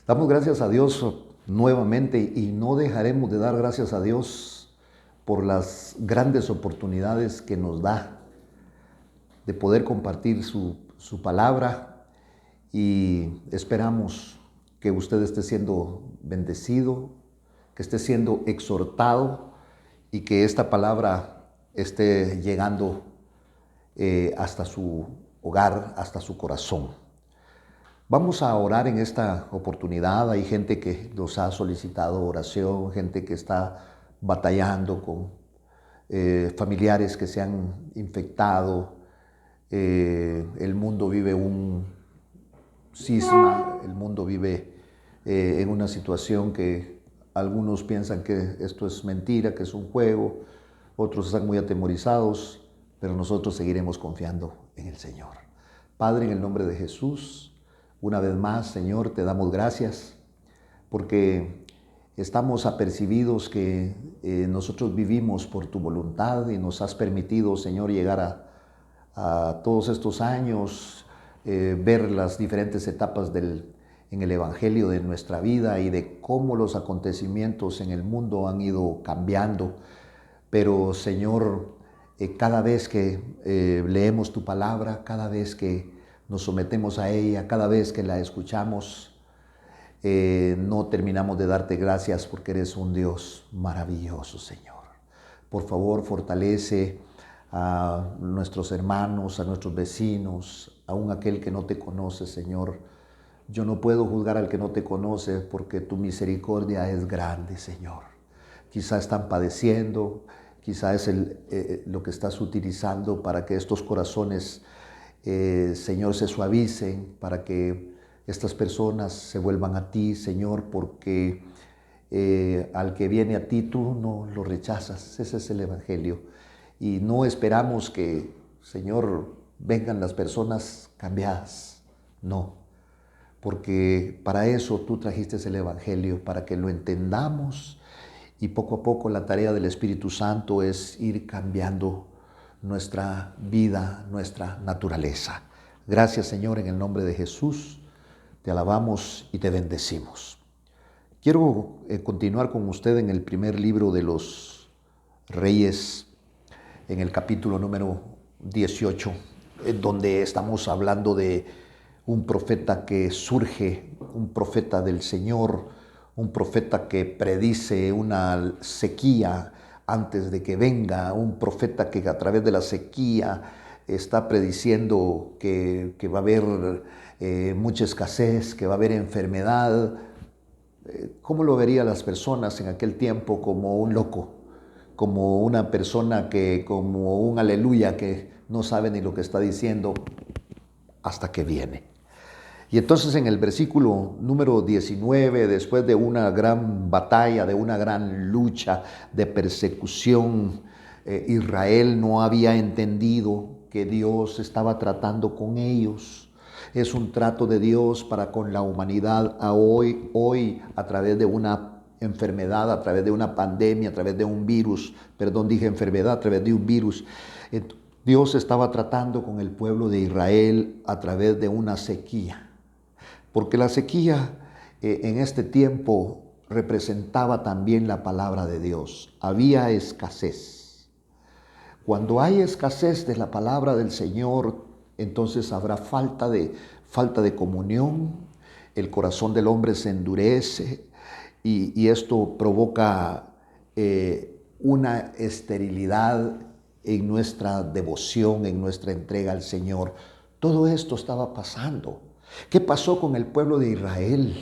Damos gracias a Dios nuevamente y no dejaremos de dar gracias a Dios por las grandes oportunidades que nos da de poder compartir su palabra, y esperamos que usted esté siendo bendecido, que esté siendo exhortado y que esta palabra esté llegando hasta su hogar, hasta su corazón. Vamos a orar en esta oportunidad. Hay gente que nos ha solicitado oración, gente que está batallando con familiares que se han infectado. El mundo vive un cisma, el mundo vive en una situación que algunos piensan que esto es mentira, que es un juego, otros están muy atemorizados, pero nosotros seguiremos confiando en el Señor. Padre, en el nombre de Jesús, una vez más, Señor, te damos gracias porque estamos apercibidos que nosotros vivimos por tu voluntad y nos has permitido, Señor, llegar a todos estos años, ver las diferentes etapas en el Evangelio de nuestra vida y de cómo los acontecimientos en el mundo han ido cambiando. Pero, Señor, cada vez que leemos tu palabra, cada vez que nos sometemos a ella, cada vez que la escuchamos, no terminamos de darte gracias porque eres un Dios maravilloso, Señor. Por favor, fortalece a nuestros hermanos, a nuestros vecinos, aún aquel que no te conoce, Señor. Yo no puedo juzgar al que no te conoce porque tu misericordia es grande, Señor. Quizá están padeciendo, quizá es lo que estás utilizando para que estos corazones, Señor, se suavicen, para que estas personas se vuelvan a ti, Señor, porque al que viene a ti tú no lo rechazas. Ese es el Evangelio. Y no esperamos que, Señor, vengan las personas cambiadas. No, porque para eso tú trajiste el Evangelio, para que lo entendamos, y poco a poco la tarea del Espíritu Santo es ir cambiando nuestra vida, nuestra naturaleza. Gracias, Señor, en el nombre de Jesús. Te alabamos y te bendecimos. Quiero continuar con usted en el primer libro de los Reyes, en el capítulo número 18, donde estamos hablando de un profeta que surge, un profeta del Señor, un profeta que predice una sequía antes de que venga, un profeta que a través de la sequía está prediciendo que va a haber mucha escasez, que va a haber enfermedad. ¿Cómo lo verían las personas en aquel tiempo? Como un loco, como una persona como un aleluya que no sabe ni lo que está diciendo hasta que viene. Y entonces en el versículo número 19, después de una gran batalla, de una gran lucha, de persecución, Israel no había entendido que Dios estaba tratando con ellos. Es un trato de Dios para con la humanidad hoy a través de una enfermedad, a través de una pandemia, a través de un virus. Perdón, dije enfermedad, a través de un virus. Dios estaba tratando con el pueblo de Israel a través de una sequía. Porque la sequía en este tiempo representaba también la palabra de Dios. Había escasez. Cuando hay escasez de la palabra del Señor, entonces habrá falta de comunión, el corazón del hombre se endurece y esto provoca una esterilidad en nuestra devoción, en nuestra entrega al Señor. Todo esto estaba pasando. ¿Qué pasó con el pueblo de Israel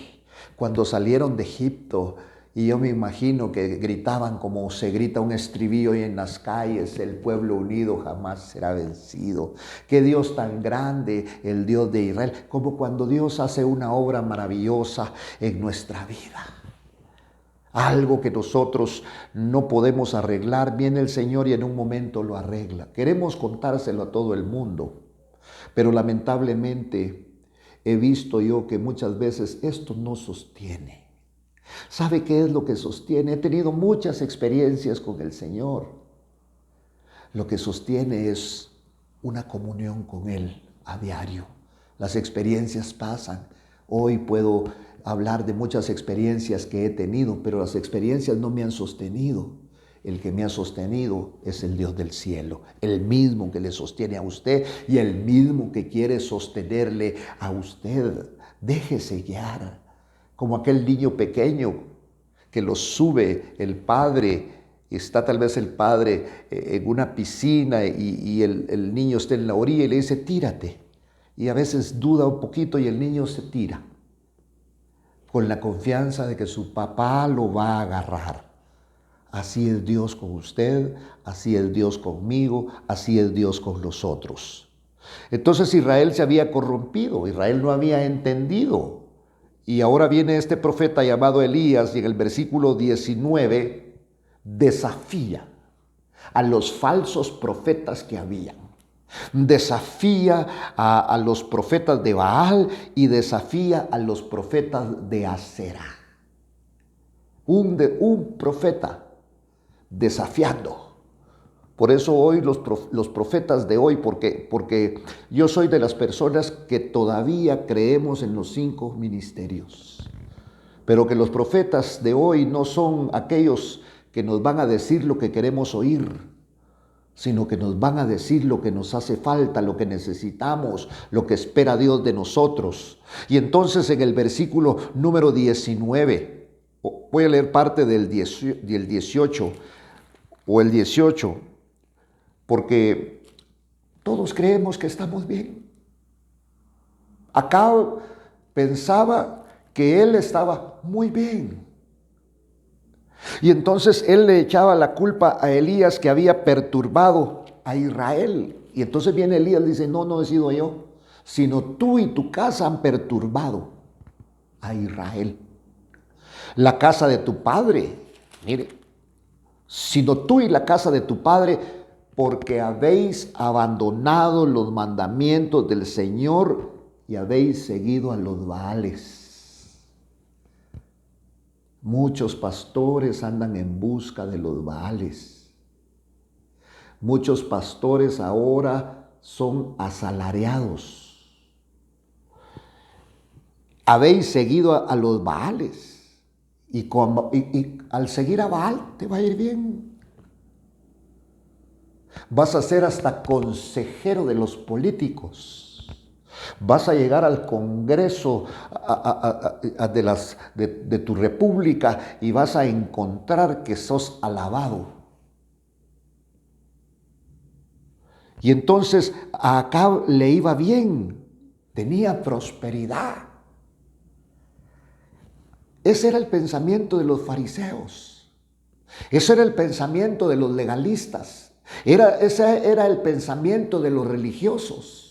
cuando salieron de Egipto? Y yo me imagino que gritaban como se grita un estribillo hoy en las calles: el pueblo unido jamás será vencido. Qué Dios tan grande, el Dios de Israel, como cuando Dios hace una obra maravillosa en nuestra vida. Algo que nosotros no podemos arreglar, viene el Señor y en un momento lo arregla. Queremos contárselo a todo el mundo, pero lamentablemente he visto yo que muchas veces esto no sostiene. ¿Sabe qué es lo que sostiene? He tenido muchas experiencias con el Señor. Lo que sostiene es una comunión con Él a diario. Las experiencias pasan, Hoy puedo hablar de muchas experiencias que he tenido, pero las experiencias no me han sostenido. El que me ha sostenido es el Dios del cielo, el mismo que le sostiene a usted y el mismo que quiere sostenerle a usted. Déjese guiar, como aquel niño pequeño que lo sube el padre. Está tal vez el padre en una piscina y el niño está en la orilla y le dice, tírate. Y a veces duda un poquito y el niño se tira, con la confianza de que su papá lo va a agarrar. Así es Dios con usted, así es Dios conmigo, así es Dios con los otros. Entonces Israel se había corrompido, Israel no había entendido. Y ahora viene este profeta llamado Elías y en el versículo 19 desafía a los falsos profetas que habían. Desafía a los profetas de Baal y desafía a los profetas de Acera. Un profeta desafiando. Por eso hoy los profetas de hoy, porque yo soy de las personas que todavía creemos en los 5 ministerios, pero que los profetas de hoy no son aquellos que nos van a decir lo que queremos oír, sino que nos van a decir lo que nos hace falta, lo que necesitamos, lo que espera Dios de nosotros. Y entonces en el versículo número 19, voy a leer parte del 18 o el 18, porque todos creemos que estamos bien. Acab pensaba que él estaba muy bien. Y entonces él le echaba la culpa a Elías que había perturbado a Israel. Y entonces viene Elías y dice, no he sido yo, sino tú y tu casa han perturbado a Israel. La casa de tu padre, mire, sino tú y la casa de tu padre, porque habéis abandonado los mandamientos del Señor y habéis seguido a los Baales. Muchos pastores andan en busca de los Baales. Muchos pastores ahora son asalariados. Habéis seguido a los Baales. Y al seguir a Baal te va a ir bien. Vas a ser hasta consejero de los políticos. Vas a llegar al Congreso de tu república y vas a encontrar que sos alabado. Y entonces a Acab le iba bien, tenía prosperidad. Ese era el pensamiento de los fariseos. Ese era el pensamiento de los legalistas. Ese era el pensamiento de los religiosos.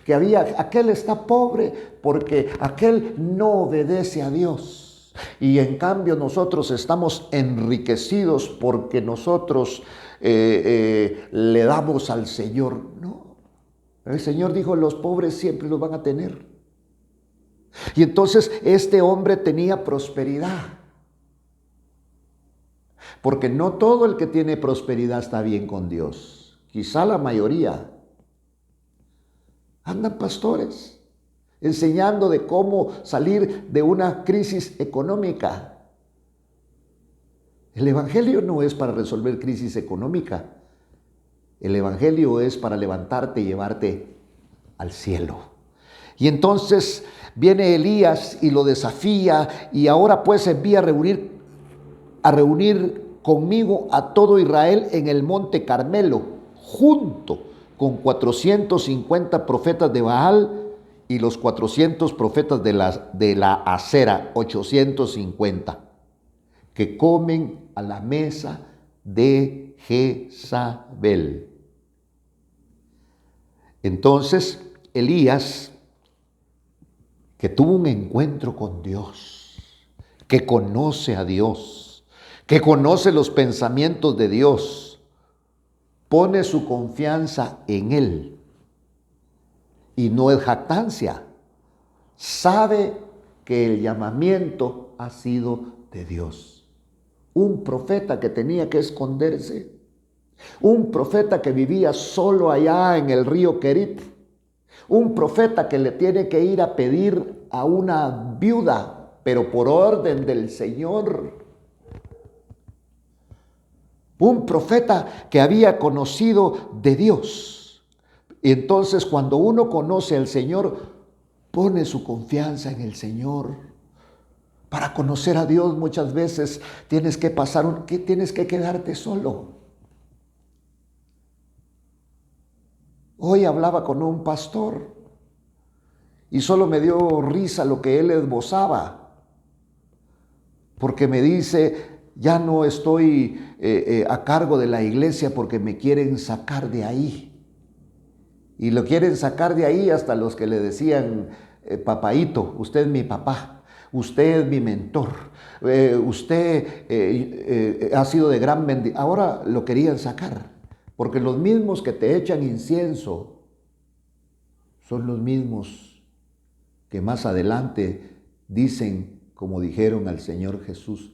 Que aquel está pobre porque aquel no obedece a Dios. Y en cambio nosotros estamos enriquecidos porque nosotros le damos al Señor. No, el Señor dijo, los pobres siempre los van a tener. Y entonces este hombre tenía prosperidad. Porque no todo el que tiene prosperidad está bien con Dios. Quizá la mayoría. Andan pastores enseñando de cómo salir de una crisis económica. El evangelio no es para resolver crisis económica. El evangelio es para levantarte y llevarte al cielo. Y entonces viene Elías y lo desafía y ahora pues envía a reunir conmigo a todo Israel en el monte Carmelo, junto con 450 profetas de Baal y los 400 profetas de la Acera, 850, que comen a la mesa de Jezabel. Entonces Elías, que tuvo un encuentro con Dios, que conoce a Dios, que conoce los pensamientos de Dios, pone su confianza en Él. Y no es jactancia. Sabe que el llamamiento ha sido de Dios. Un profeta que tenía que esconderse. Un profeta que vivía solo allá en el río Querit. Un profeta que le tiene que ir a pedir a una viuda, pero por orden del Señor. Un profeta que había conocido de Dios. Y entonces cuando uno conoce al Señor, pone su confianza en el Señor. Para conocer a Dios muchas veces tienes que tienes que quedarte solo. Hoy hablaba con un pastor y solo me dio risa lo que él esbozaba, porque me dice: ya no estoy a cargo de la iglesia porque me quieren sacar de ahí. Y lo quieren sacar de ahí hasta los que le decían: papaíto, usted es mi papá, usted es mi mentor, usted ha sido de gran bendición. Ahora lo querían sacar, porque los mismos que te echan incienso son los mismos que más adelante dicen, como dijeron al Señor Jesús: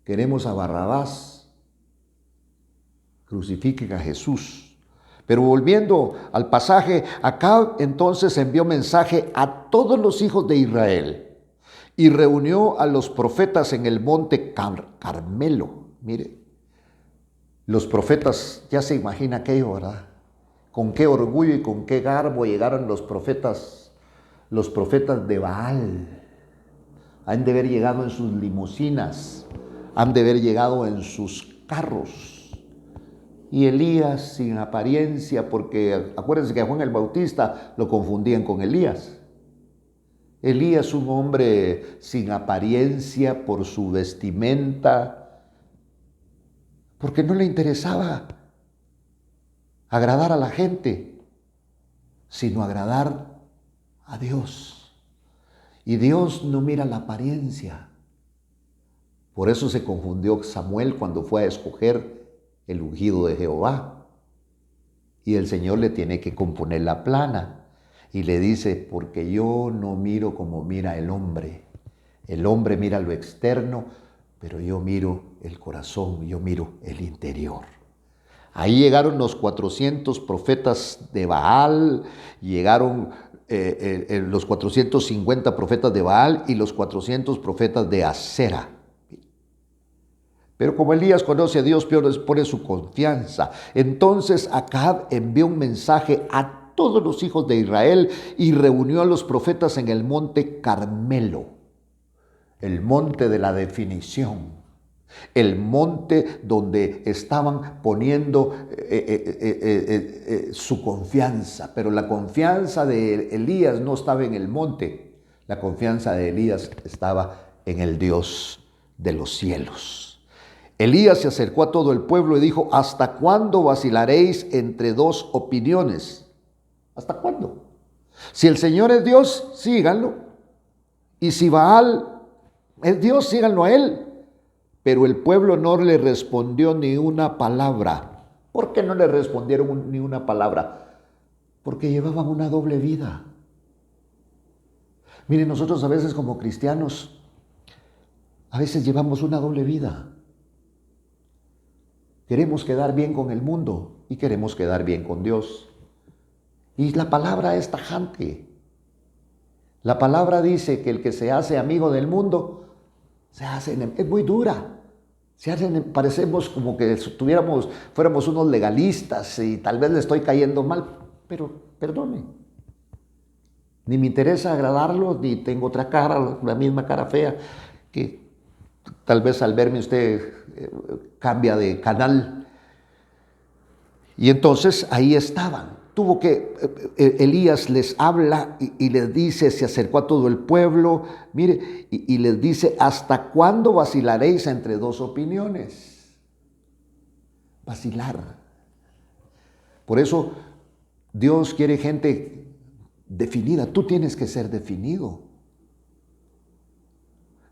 queremos a Barrabás, crucifiquen a Jesús. Pero volviendo al pasaje, Acab entonces envió mensaje a todos los hijos de Israel y reunió a los profetas en el monte Carmelo. Mire, los profetas, ya se imagina aquello, ¿verdad? Con qué orgullo y con qué garbo llegaron los profetas de Baal. Han de haber llegado en sus limusinas, han de haber llegado en sus carros. Y Elías sin apariencia, porque acuérdense que a Juan el Bautista lo confundían con Elías. Elías, un hombre sin apariencia por su vestimenta, porque no le interesaba agradar a la gente, sino agradar a Dios. Y Dios no mira la apariencia. Por eso se confundió Samuel cuando fue a escoger el ungido de Jehová. Y el Señor le tiene que componer la plana. Y le dice: porque yo no miro como mira el hombre. El hombre mira lo externo, pero yo miro el corazón, yo miro el interior. Ahí llegaron los 400 profetas de Baal, llegaron los 450 profetas de Baal y los 400 profetas de Asera. Pero como Elías conoce a Dios, pone su confianza. Entonces Acab envió un mensaje a todos los hijos de Israel y reunió a los profetas en el monte Carmelo, el monte de la definición, el monte donde estaban poniendo su confianza. Pero la confianza de Elías no estaba en el monte, la confianza de Elías estaba en el Dios de los cielos. Elías se acercó a todo el pueblo y dijo: ¿hasta cuándo vacilaréis entre dos opiniones? ¿Hasta cuándo? Si el Señor es Dios, síganlo. Y si Baal es Dios, síganlo a él. Pero el pueblo no le respondió ni una palabra. ¿Por qué no le respondieron ni una palabra? Porque llevaban una doble vida. Miren, nosotros a veces como cristianos, a veces llevamos una doble vida. Queremos quedar bien con el mundo y queremos quedar bien con Dios. Y la palabra es tajante. La palabra dice que el que se hace amigo del mundo, es muy dura. Parecemos como que fuéramos unos legalistas y tal vez le estoy cayendo mal, pero perdone. Ni me interesa agradarlo, ni tengo otra cara, la misma cara fea, que tal vez al verme usted cambia de canal. Y entonces ahí estaban. Elías les habla y les dice, se acercó a todo el pueblo, mire, y les dice: ¿hasta cuándo vacilaréis entre dos opiniones? Vacilar. Por eso Dios quiere gente definida. Tú tienes que ser definido.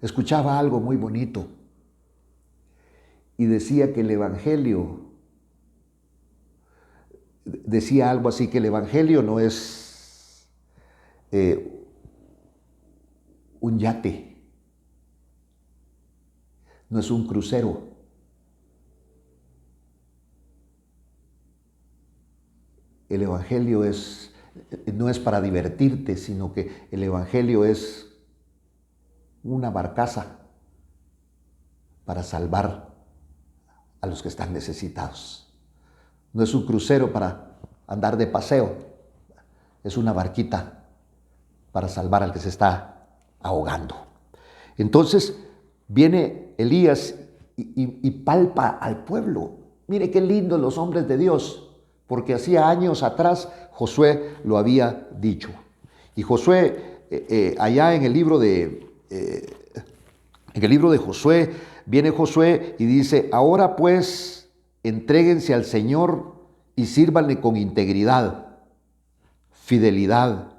Escuchaba algo muy bonito y decía que el Evangelio, decía algo así, que el Evangelio no es un yate, no es un crucero. El Evangelio es no es para divertirte, sino que el Evangelio es una barcaza para salvar a los que están necesitados. No es un crucero para andar de paseo, es una barquita para salvar al que se está ahogando. Entonces viene Elías y palpa al pueblo. Mire qué lindo los hombres de Dios, porque hacía años atrás Josué lo había dicho. Y Josué, allá en el libro de Josué, viene Josué y dice: ahora pues, entréguense al Señor y sírvanle con integridad, fidelidad,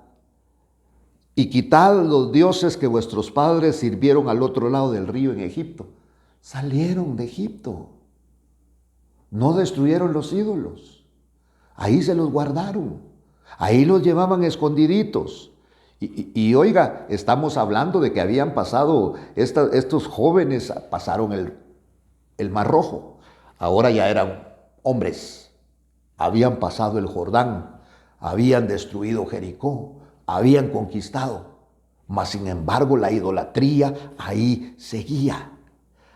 y quitad los dioses que vuestros padres sirvieron al otro lado del río en Egipto. Salieron de Egipto, no destruyeron los ídolos, ahí se los guardaron, ahí los llevaban escondiditos. Y oiga, estamos hablando de que habían pasado, estos jóvenes pasaron el Mar Rojo, ahora ya eran hombres, habían pasado el Jordán, habían destruido Jericó, habían conquistado, mas sin embargo la idolatría ahí seguía.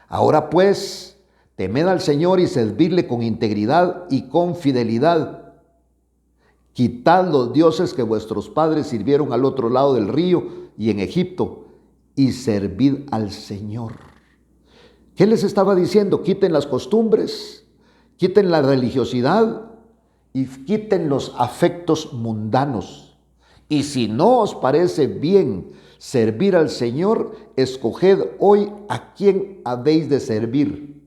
Ahora pues, temed al Señor y servidle con integridad y con fidelidad. Quitad los dioses que vuestros padres sirvieron al otro lado del río y en Egipto, y servid al Señor. ¿Qué les estaba diciendo? Quiten las costumbres, quiten la religiosidad y quiten los afectos mundanos. Y si no os parece bien servir al Señor, escoged hoy a quién habéis de servir.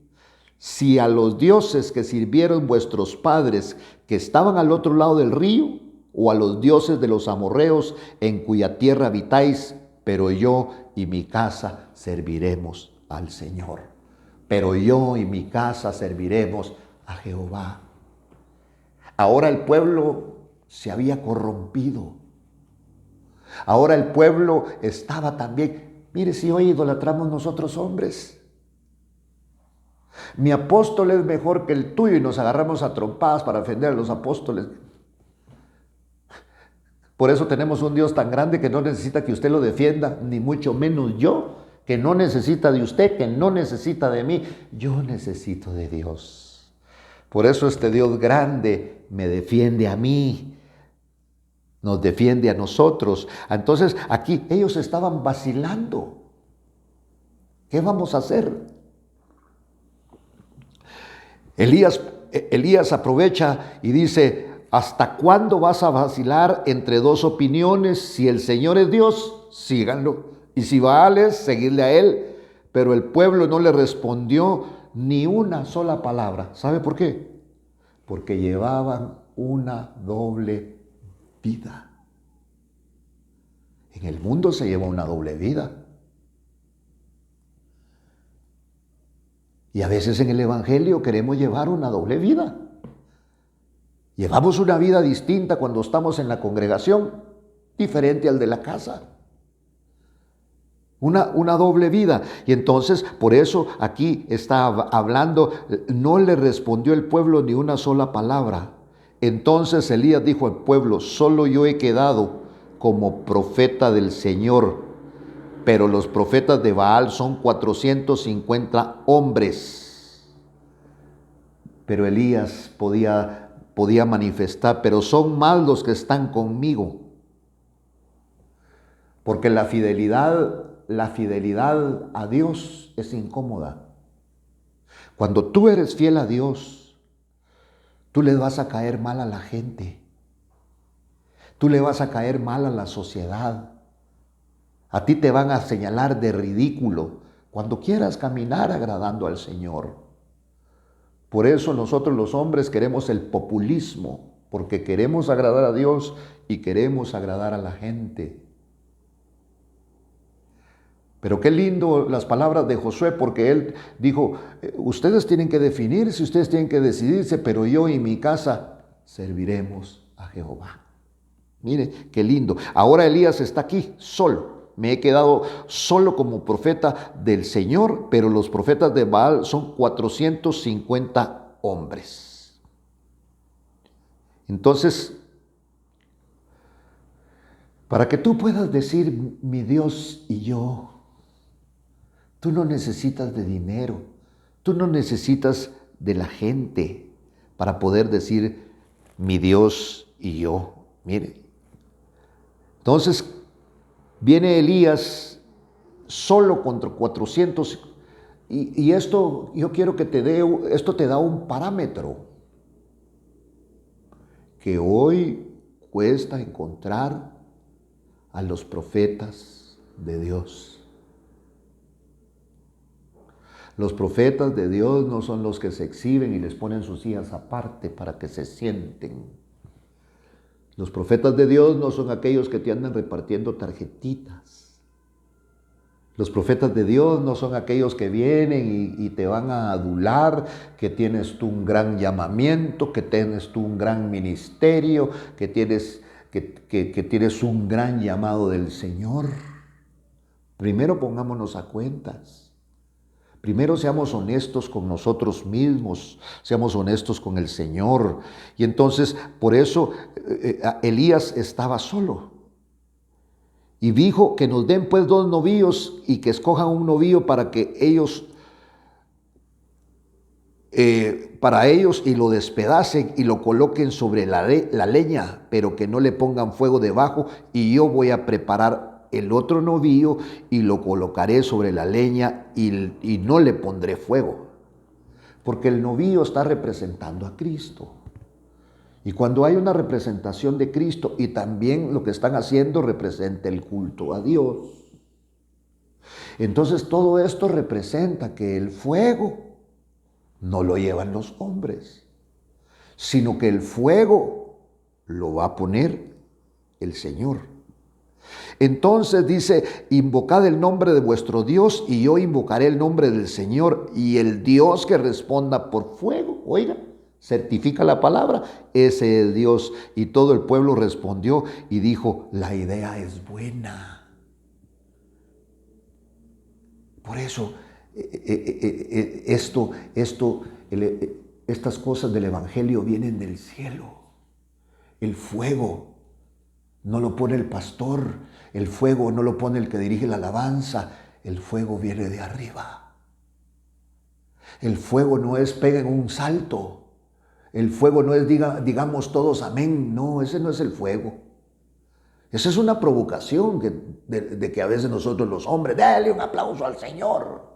Si a los dioses que sirvieron vuestros padres que estaban al otro lado del río, o a los dioses de los amorreos en cuya tierra habitáis, pero yo y mi casa serviremos al Señor. Pero yo y mi casa serviremos a Jehová. Ahora el pueblo se había corrompido. Ahora el pueblo estaba también. Mire, si hoy idolatramos nosotros hombres. Mi apóstol es mejor que el tuyo y nos agarramos a trompadas para ofender a los apóstoles. Por eso tenemos un Dios tan grande que no necesita que usted lo defienda, ni mucho menos yo, que no necesita de usted, que no necesita de mí. Yo necesito de Dios. Por eso este Dios grande me defiende a mí, nos defiende a nosotros. Entonces aquí ellos estaban vacilando. ¿Qué vamos a hacer? Elías aprovecha y dice: ¿hasta cuándo vas a vacilar entre dos opiniones? Si el Señor es Dios, síganlo. Y si Baal es, seguidle a él. Pero el pueblo no le respondió ni una sola palabra. ¿Sabe por qué? Porque llevaban una doble vida. En el mundo se lleva una doble vida. Y a veces en el Evangelio queremos llevar una doble vida. Llevamos una vida distinta cuando estamos en la congregación, diferente al de la casa. Una doble vida. Y entonces, por eso aquí está hablando, no le respondió el pueblo ni una sola palabra. Entonces Elías dijo al pueblo: solo yo he quedado como profeta del Señor, pero los profetas de Baal son 450 hombres. Pero Elías podía manifestar: pero son más los que están conmigo. Porque la fidelidad a Dios es incómoda. Cuando tú eres fiel a Dios, tú le vas a caer mal a la gente. Tú le vas a caer mal a la sociedad. A ti te van a señalar de ridículo cuando quieras caminar agradando al Señor. Por eso nosotros los hombres queremos el populismo, porque queremos agradar a Dios y queremos agradar a la gente. Pero qué lindo las palabras de Josué, porque él dijo: ustedes tienen que definirse, ustedes tienen que decidirse, pero yo y mi casa serviremos a Jehová. Mire, qué lindo. Ahora Elías está aquí solo. Me he quedado solo como profeta del Señor, pero los profetas de Baal son 450 hombres. Entonces, Para que tú puedas decir, mi Dios y yo, tú no necesitas de dinero, tú no necesitas de la gente para poder decir, mi Dios y yo. Mire, entonces viene Elías solo contra 400 y esto yo quiero que esto te da un parámetro que hoy cuesta encontrar a los profetas de Dios. Los profetas de Dios no son los que se exhiben y les ponen sus sillas aparte para que se sienten. Los profetas de Dios no son aquellos que te andan repartiendo tarjetitas. Los profetas de Dios no son aquellos que vienen y te van a adular, que tienes tú un gran llamamiento, que tienes tú un gran ministerio, que tienes un gran llamado del Señor. Primero pongámonos a cuentas. Primero seamos honestos con nosotros mismos, seamos honestos con el Señor. Y entonces, por eso, Elías estaba solo. Y dijo que nos den pues 2 novillos y que escojan un novillo para que ellos, y lo despedacen y lo coloquen sobre la leña, pero que no le pongan fuego debajo, y yo voy a preparar el otro novillo y lo colocaré sobre la leña y no le pondré fuego. Porque el novillo está representando a Cristo. Y cuando hay una representación de Cristo y también lo que están haciendo representa el culto a Dios. Entonces todo esto representa que el fuego no lo llevan los hombres, sino que el fuego lo va a poner el Señor. Entonces dice, invocad el nombre de vuestro Dios y yo invocaré el nombre del Señor, y el Dios que responda por fuego, oiga, certifica la palabra, ese es Dios. Y todo el pueblo respondió y dijo, la idea es buena. Por eso, estas cosas del Evangelio vienen del cielo. El fuego no lo pone el pastor, el fuego no lo pone el que dirige la alabanza, el fuego viene de arriba. El fuego no es peguen un salto, el fuego no es digamos todos amén, no, ese no es el fuego. Esa es una provocación de que a veces nosotros los hombres, dale un aplauso al Señor.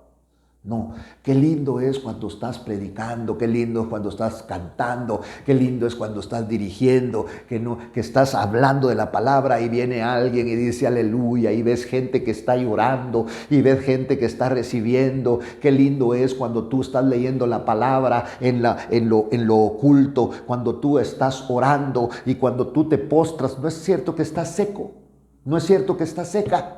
No, qué lindo es cuando estás predicando, qué lindo es cuando estás cantando, qué lindo es cuando estás dirigiendo, que estás hablando de la palabra y viene alguien y dice aleluya, y ves gente que está llorando y ves gente que está recibiendo. Qué lindo es cuando tú estás leyendo la palabra en lo oculto, cuando tú estás orando y cuando tú te postras. No es cierto que estás seco, no es cierto que estás seca.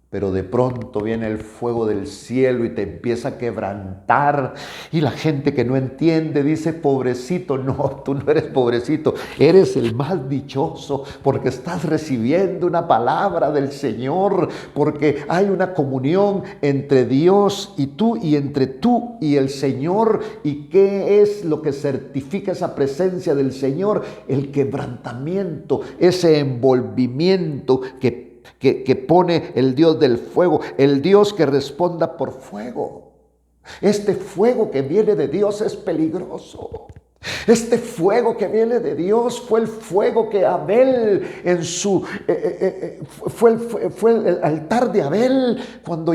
Pero de pronto viene el fuego del cielo y te empieza a quebrantar. Y la gente que no entiende dice, pobrecito. No, tú no eres pobrecito. Eres el más dichoso porque estás recibiendo una palabra del Señor. Porque hay una comunión entre Dios y tú y entre tú y el Señor. ¿Y qué es lo que certifica esa presencia del Señor? El quebrantamiento, ese envolvimiento que pone el Dios del fuego, el Dios que responda por fuego. Este fuego que viene de Dios es peligroso. Este fuego que viene de Dios fue el fuego que Abel fue el altar de Abel cuando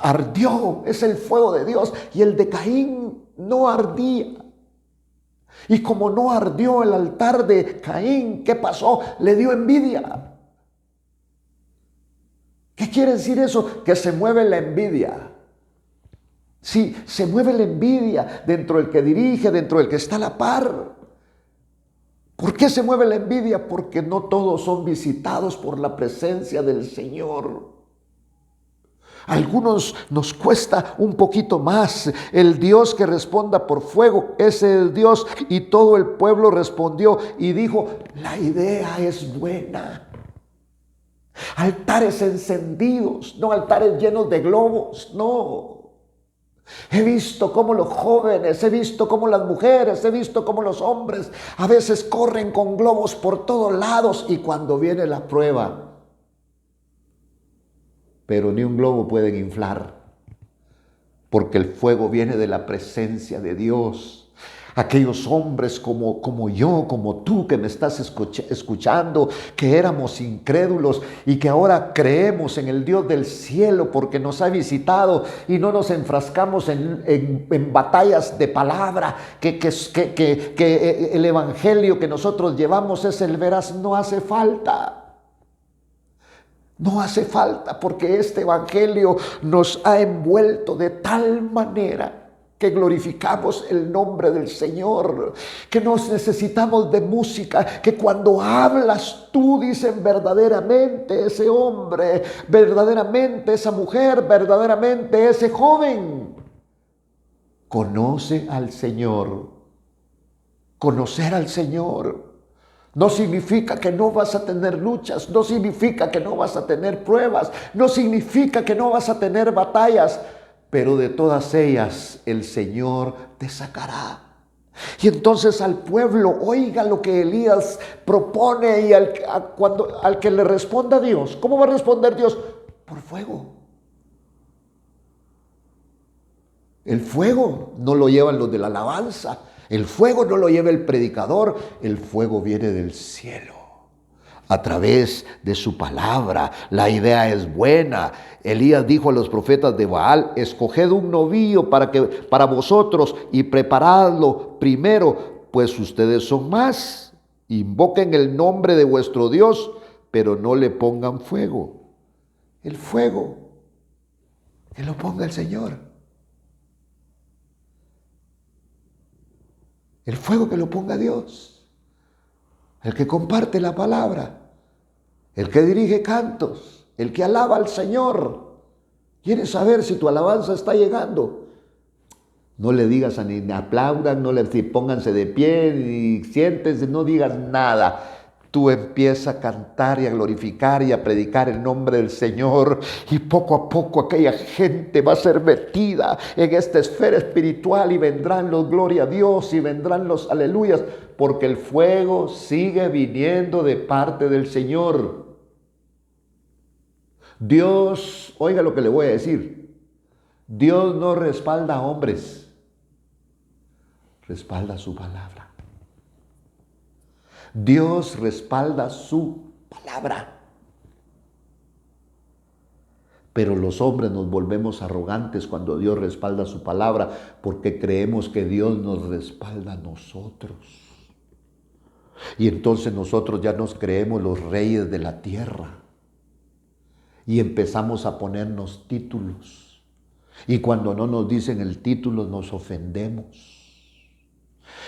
ardió. Es el fuego de Dios, y el de Caín no ardía. Y como no ardió el altar de Caín, ¿qué pasó? Le dio envidia. ¿Qué quiere decir eso? Que se mueve la envidia. Sí, se mueve la envidia dentro del que dirige, dentro del que está a la par. ¿Por qué se mueve la envidia? Porque no todos son visitados por la presencia del Señor. Algunos nos cuesta un poquito más. El Dios que responda por fuego, ese es el Dios. Y todo el pueblo respondió y dijo, la idea es buena. Altares encendidos, no altares llenos de globos, no. He visto cómo los jóvenes, he visto cómo las mujeres, he visto cómo los hombres a veces corren con globos por todos lados, y cuando viene la prueba, pero ni un globo pueden inflar, porque el fuego viene de la presencia de Dios. Aquellos hombres como yo, como tú que me estás escuchando, que éramos incrédulos y que ahora creemos en el Dios del cielo porque nos ha visitado y no nos enfrascamos en batallas de palabra, que el evangelio que nosotros llevamos es el veraz, no hace falta. No hace falta, porque este evangelio nos ha envuelto de tal manera que glorificamos el nombre del Señor, que nos necesitamos de música, que cuando hablas tú, dicen, verdaderamente ese hombre, verdaderamente esa mujer, verdaderamente ese joven conoce al Señor. Conocer al Señor no significa que no vas a tener luchas, no significa que no vas a tener pruebas, no significa que no vas a tener batallas, pero de todas ellas el Señor te sacará. Y entonces al pueblo, oiga lo que Elías propone, y al que le responda Dios, ¿cómo va a responder Dios? Por fuego. El fuego no lo llevan los de la alabanza, el fuego no lo lleva el predicador, el fuego viene del cielo. A través de su palabra. La idea es buena. Elías dijo a los profetas de Baal: escoged un novillo para vosotros y preparadlo primero, pues ustedes son más. Invoquen el nombre de vuestro Dios, pero no le pongan fuego. El fuego que lo ponga el Señor. El fuego que lo ponga Dios. El que comparte la palabra, el que dirige cantos, el que alaba al Señor. ¿Quieres saber si tu alabanza está llegando? No le digas ni aplaudan, no le pónganse de pie, ni siéntense, no digas nada. Tú empieza a cantar y a glorificar y a predicar el nombre del Señor, y poco a poco aquella gente va a ser metida en esta esfera espiritual y vendrán los gloria a Dios y vendrán los aleluyas, porque el fuego sigue viniendo de parte del Señor. Dios, oiga lo que le voy a decir, Dios no respalda a hombres, respalda su palabra. Dios respalda su palabra. Pero los hombres nos volvemos arrogantes cuando Dios respalda su palabra, porque creemos que Dios nos respalda a nosotros. Y entonces nosotros ya nos creemos los reyes de la tierra. Y empezamos a ponernos títulos. Y cuando no nos dicen el título nos ofendemos.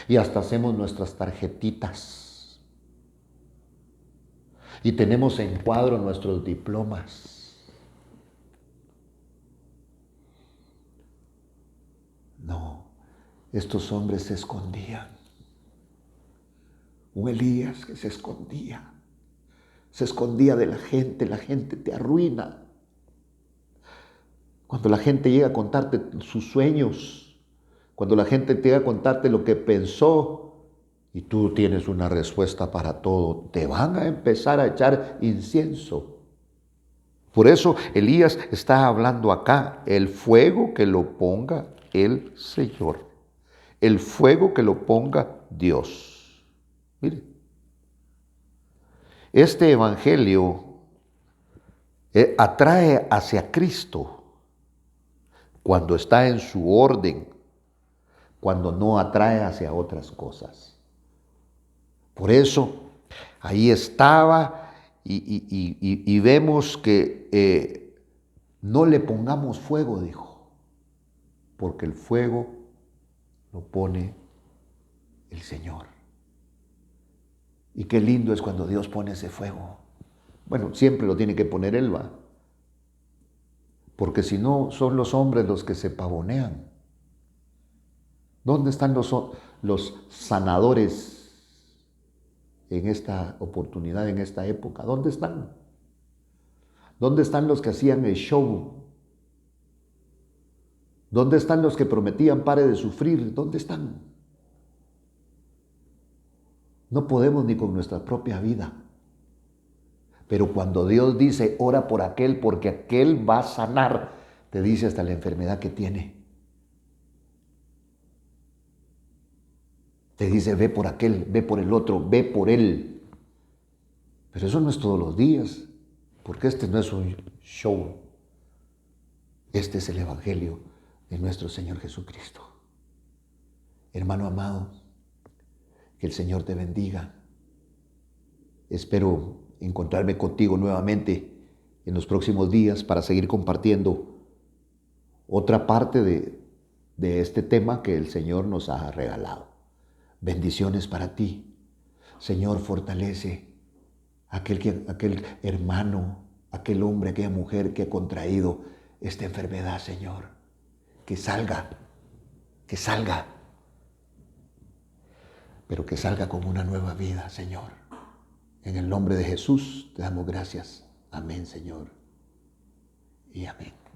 Y hasta hacemos nuestras tarjetitas. Y tenemos en cuadro nuestros diplomas. No, estos hombres se escondían. Un Elías que se escondía de la gente te arruina. Cuando la gente llega a contarte sus sueños, cuando la gente llega a contarte lo que pensó, y tú tienes una respuesta para todo, te van a empezar a echar incienso. Por eso Elías está hablando acá, el fuego que lo ponga el Señor, el fuego que lo ponga Dios. Mire, este evangelio atrae hacia Cristo cuando está en su orden, cuando no atrae hacia otras cosas. Por eso, ahí estaba y vemos que no le pongamos fuego, dijo, porque el fuego lo pone el Señor. Y qué lindo es cuando Dios pone ese fuego. Bueno, siempre lo tiene que poner Él, ¿va? Porque si no, son los hombres los que se pavonean. ¿Dónde están los sanadores en esta oportunidad, en esta época? ¿Dónde están? ¿Dónde están los que hacían el show? ¿Dónde están los que prometían pare de sufrir? ¿Dónde están? No podemos ni con nuestra propia vida. Pero cuando Dios dice, ora por aquel, porque aquel va a sanar, te dice hasta la enfermedad que tiene. Te dice, ve por aquel, ve por el otro, ve por él. Pero eso no es todos los días, porque este no es un show. Este es el Evangelio de nuestro Señor Jesucristo. Hermano amado, que el Señor te bendiga. Espero encontrarme contigo nuevamente en los próximos días para seguir compartiendo otra parte de este tema que el Señor nos ha regalado. Bendiciones para ti. Señor, fortalece a aquel hermano, aquel hombre, aquella mujer que ha contraído esta enfermedad, Señor. Que salga, pero que salga con una nueva vida, Señor. En el nombre de Jesús te damos gracias. Amén, Señor. Y amén.